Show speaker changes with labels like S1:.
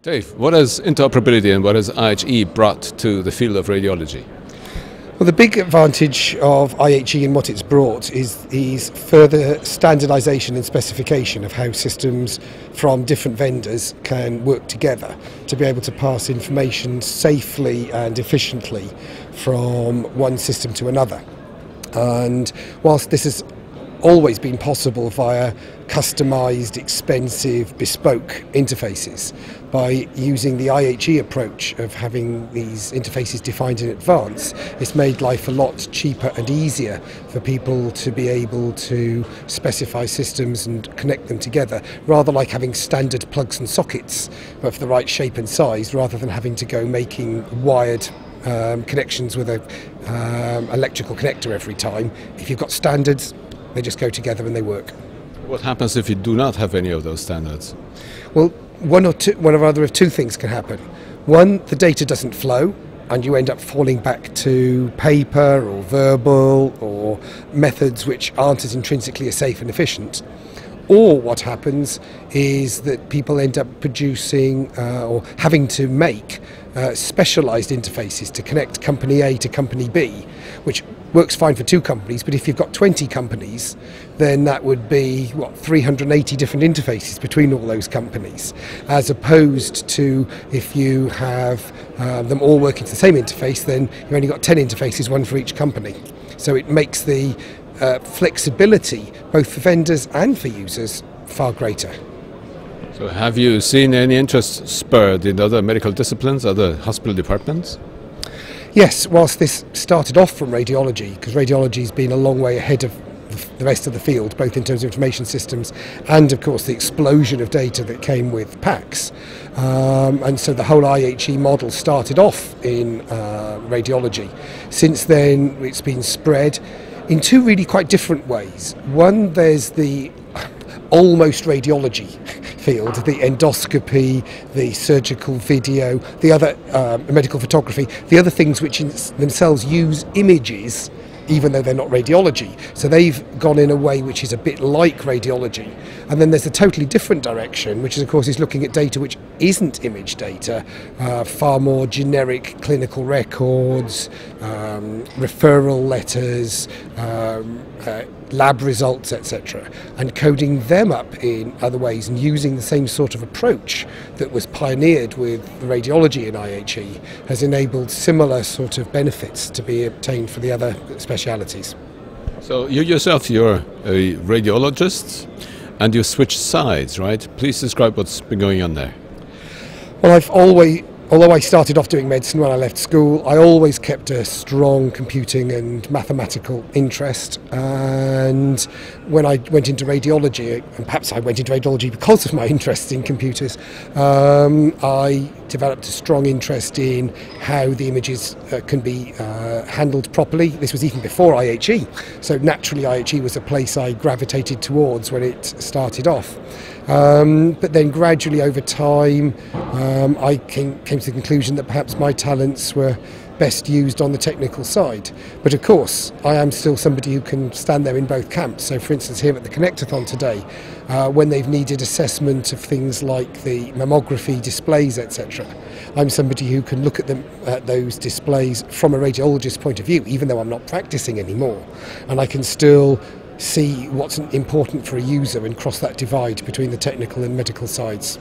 S1: Dave, what has interoperability and what has IHE brought to the field of radiology?
S2: Well, the big advantage of IHE and what it's brought is further standardisation and specification of how systems from different vendors can work together to be able to pass information safely and efficiently from one system to another. And whilst this has always been possible via customised, expensive, bespoke interfaces, by using the IHE approach of having these interfaces defined in advance, it's made life a lot cheaper and easier for people to be able to specify systems and connect them together, rather like having standard plugs and sockets, but for the right shape and size, rather than having to go making wired connections with a electrical connector every time. If you've got standards, they just go together and they work.
S1: What happens if you do not have any of those standards?
S2: Well, one or other of two things can happen. One, the data doesn't flow and you end up falling back to paper or verbal or methods which aren't as intrinsically as safe and efficient. Or what happens is that people end up producing or having to make specialised interfaces to connect company A to company B, which works fine for two companies, but if you've got 20 companies, then that would be, 380 different interfaces between all those companies, as opposed to if you have them all working to the same interface, then you've only got 10 interfaces, one for each company. So it makes the flexibility, both for vendors and for users, far greater.
S1: So have you seen any interest spurred in other medical disciplines, other hospital departments?
S2: Yes, whilst this started off from radiology, because radiology has been a long way ahead of the rest of the field, both in terms of information systems and, of course, the explosion of data that came with PACS. And so the whole IHE model started off in radiology. Since then, it's been spread in two really quite different ways. One, there's the almost radiology field, the endoscopy, the surgical video, the other medical photography, the other things which in themselves use images even though they're not radiology. So they've gone in a way which is a bit like radiology. And then there's a totally different direction, which is, of course, is looking at data which isn't image data, far more generic clinical records, referral letters, lab results, etc., and coding them up in other ways and using the same sort of approach that was pioneered with radiology in IHE has enabled similar sort of benefits to be obtained for the other specialities.
S1: So you yourself, you're a radiologist and you switched sides, right? Please describe what's been going on there.
S2: Well, although I started off doing medicine when I left school, I always kept a strong computing and mathematical interest. And when I went into radiology, and perhaps I went into radiology because of my interest in computers, I developed a strong interest in how the images can be handled properly. This was even before IHE, so naturally IHE was a place I gravitated towards when it started off. But then gradually over time I came to the conclusion that perhaps my talents were best used on the technical side. But of course I am still somebody who can stand there in both camps. So for instance here at the Connectathon today, when they've needed assessment of things like the mammography displays, etc., I'm somebody who can look at those displays from a radiologist's point of view, even though I'm not practicing anymore, and I can still see what's important for a user and cross that divide between the technical and medical sides.